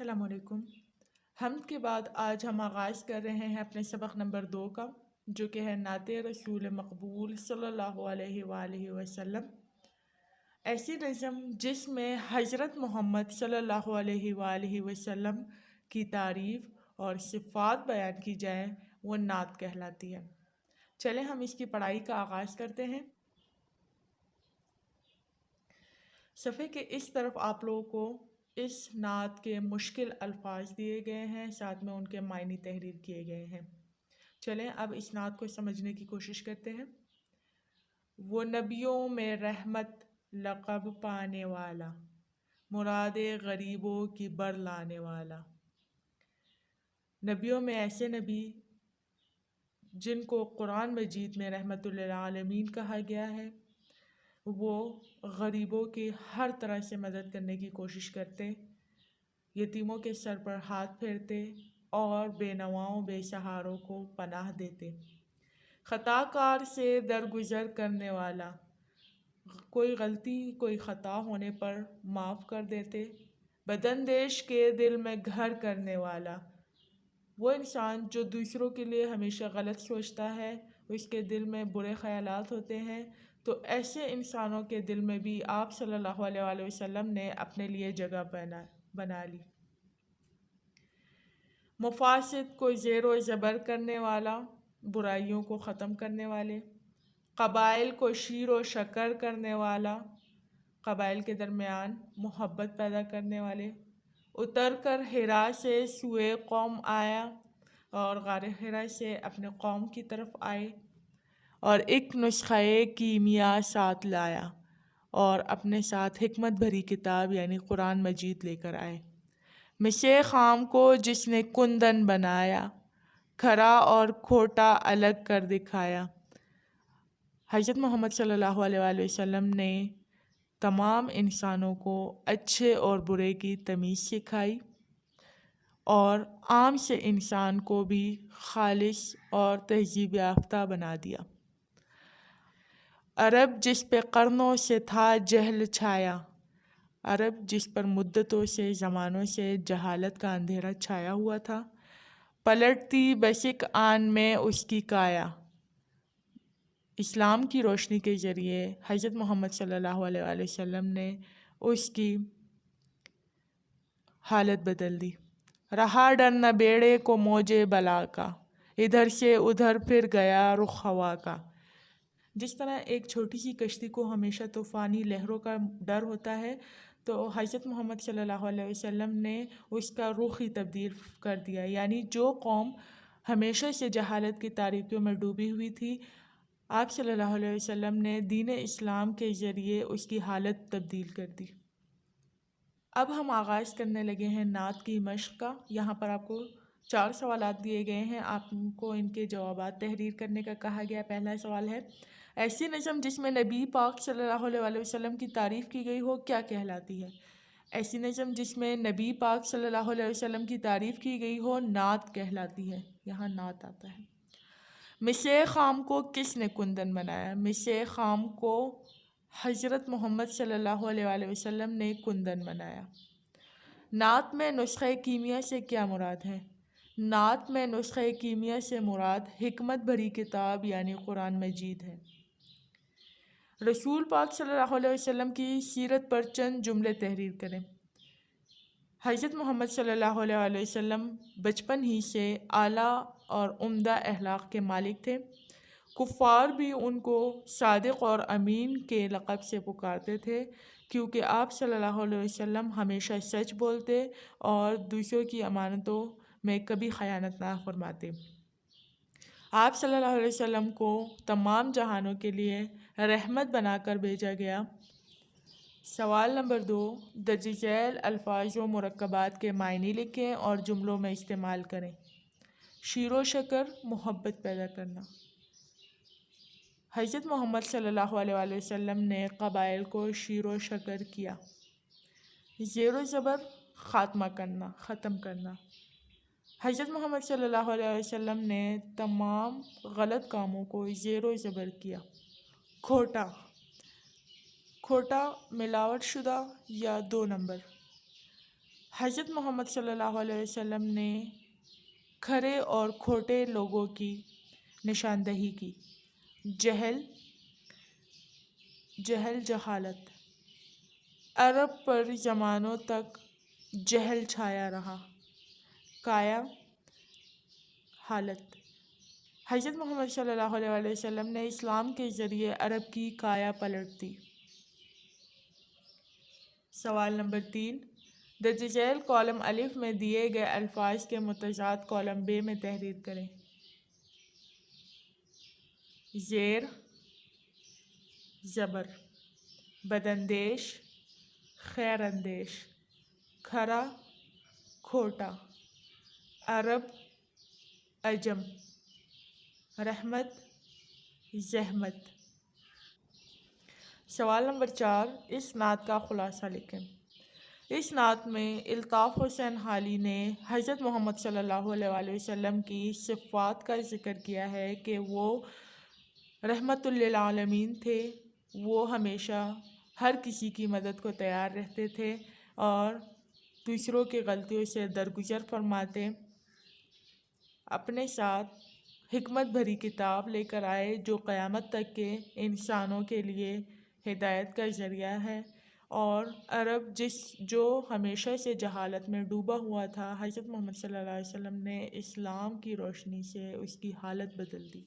السلام علیکم۔ حمد کے بعد آج ہم آغاز کر رہے ہیں اپنے سبق نمبر 2 کا، جو کہ ہے نعت رسول مقبول صلی اللہ علیہ وآلہ وسلم۔ ایسی نظم جس میں حضرت محمد صلی اللہ علیہ وآلہ وسلم کی تعریف اور صفات بیان کی جائیں، وہ نعت کہلاتی ہے۔ چلیں ہم اس کی پڑھائی کا آغاز کرتے ہیں۔ صفحے کے اس طرف آپ لوگوں کو اس نعت کے مشکل الفاظ دیے گئے ہیں، ساتھ میں ان کے معنی تحریر کیے گئے ہیں۔ چلیں اب اس نعت کو سمجھنے کی کوشش کرتے ہیں۔ وہ نبیوں میں رحمت لقب پانے والا، مراد غریبوں کی بر لانے والا۔ نبیوں میں ایسے نبی جن کو قرآن مجید میں رحمت للعالمین کہا گیا ہے، وہ غریبوں کی ہر طرح سے مدد کرنے کی کوشش کرتے، یتیموں کے سر پر ہاتھ پھیرتے اور بے نواؤں بے سہاروں کو پناہ دیتے، خطا کار سے درگزر کرنے والا، کوئی غلطی کوئی خطا ہونے پر معاف کر دیتے، بداندیش کے دل میں گھر کرنے والا۔ وہ انسان جو دوسروں کے لیے ہمیشہ غلط سوچتا ہے، اس کے دل میں برے خیالات ہوتے ہیں، تو ایسے انسانوں کے دل میں بھی آپ صلی اللہ علیہ وآلہ وسلم نے اپنے لیے جگہ بنا لی۔ مفاسد کو زیر و زبر کرنے والا، برائیوں کو ختم کرنے والے، قبائل کو شیر و شکر کرنے والا، قبائل کے درمیان محبت پیدا کرنے والے، اتر کر حرا سے سوئے قوم آیا اور غار حرا سے اپنے قوم کی طرف آئے، اور ایک نسخہ کیمیا ساتھ لایا اور اپنے ساتھ حکمت بھری کتاب یعنی قرآن مجید لے کر آئے۔ مشے خام کو جس نے کندن بنایا، کھرا اور کھوٹا الگ کر دکھایا۔ حضرت محمد صلی اللہ علیہ وآلہ وسلم نے تمام انسانوں کو اچھے اور برے کی تمیز سکھائی اور عام سے انسان کو بھی خالص اور تہذیب یافتہ بنا دیا۔ عرب جس پہ قرنوں سے تھا جہل چھایا، عرب جس پر مدتوں سے زمانوں سے جہالت کا اندھیرا چھایا ہوا تھا، پلٹتی بسک آن میں اس کی کایا۔ اسلام کی روشنی کے ذریعے حضرت محمد صلی اللہ علیہ وآلہ وسلم نے اس کی حالت بدل دی۔ رہا ڈر نہ بیڑے کو موجے بلا کا، ادھر سے ادھر پھر گیا رخ ہوا کا۔ جس طرح ایک چھوٹی سی کشتی کو ہمیشہ طوفانی لہروں کا ڈر ہوتا ہے، تو حضرت محمد صلی اللہ علیہ وسلم نے اس کا رخ ہی تبدیل کر دیا، یعنی جو قوم ہمیشہ سے جہالت کی تاریکیوں میں ڈوبی ہوئی تھی، آپ صلی اللہ علیہ وسلم نے دین اسلام کے ذریعے اس کی حالت تبدیل کر دی۔ اب ہم آغاز کرنے لگے ہیں نعت کی مشق کا۔ یہاں پر آپ کو 4 سوالات دیے گئے ہیں، آپ کو ان کے جوابات تحریر کرنے کا کہا گیا۔ پہلا سوال ہے، ایسی نظم جس میں نبی پاک صلی اللہ علیہ وآلہ وسلم کی تعریف کی گئی ہو کیا کہلاتی ہے؟ ایسی نظم جس میں نبی پاک صلی اللہ علیہ وسلم کی تعریف کی گئی ہو نعت کہلاتی ہے۔ یہاں نعت آتا ہے۔ مشے خام کو کس نے کندن بنایا؟ مشے خام کو حضرت محمد صلی اللہ علیہ وآلہ وسلم نے کندن بنایا۔ نعت میں نسخہ کیمیا سے کیا مراد ہے؟ نعت میں نسخہ کیمیا سے مراد حکمت بھری کتاب یعنی قرآن مجید ہے۔ رسول پاک صلی اللہ علیہ وسلم کی سیرت پر چند جملے تحریر کریں۔ حضرت محمد صلی اللہ علیہ وآلہ وسلم بچپن ہی سے اعلیٰ اور عمدہ اخلاق کے مالک تھے۔ کفار بھی ان کو صادق اور امین کے لقب سے پکارتے تھے، کیونکہ آپ صلی اللہ علیہ وسلم ہمیشہ سچ بولتے اور دوسروں کی امانتوں میں کبھی خیانت نہ فرماتے۔ آپ صلی اللہ علیہ وسلم کو تمام جہانوں کے لیے رحمت بنا کر بھیجا گیا۔ سوال نمبر 2، درج ذیل الفاظ و مرکبات کے معنی لکھیں اور جملوں میں استعمال کریں۔ شیر و شکر، محبت پیدا کرنا۔ حضرت محمد صلی اللہ علیہ وآلہ وسلم نے قبائل کو شیر و شکر کیا۔ زیر و زبر، خاتمہ کرنا، ختم کرنا۔ حضرت محمد صلی اللہ علیہ وسلم نے تمام غلط کاموں کو زیر و زبر کیا۔ کھوٹا، کھوٹا ملاوٹ شدہ یا 2 نمبر۔ حضرت محمد صلی اللہ علیہ وسلم نے کھرے اور کھوٹے لوگوں کی نشاندہی کی۔ جہالت، عرب پر زمانوں تک جہل چھایا رہا۔ کایا حالت، حضرت محمد صلی اللہ علیہ وسلم نے اسلام کے ذریعے عرب کی کایا پلٹ دی۔ سوال نمبر 3، درج ذیل کالم الف میں دیے گئے الفاظ کے متضاد کالم ب میں تحریر کریں۔ زیر، زبر، بداندیش، خیر اندیش، کھرا، کھوٹا، عرب، عجم، رحمت، زحمت۔ سوال نمبر 4، اس نعت کا خلاصہ لکھیں۔ اس نعت میں الطاف حسین حالی نے حضرت محمد صلی اللہ علیہ وسلم کی صفات کا ذکر کیا ہے کہ وہ رحمت للعالمین تھے، وہ ہمیشہ ہر کسی کی مدد کو تیار رہتے تھے اور دوسروں کی غلطیوں سے درگزر فرماتے، اپنے ساتھ حکمت بھری کتاب لے کر آئے جو قیامت تک کے انسانوں کے لیے ہدایت کا ذریعہ ہے، اور عرب جو ہمیشہ سے جہالت میں ڈوبا ہوا تھا، حضرت محمد صلی اللہ علیہ وسلم نے اسلام کی روشنی سے اس کی حالت بدل دی۔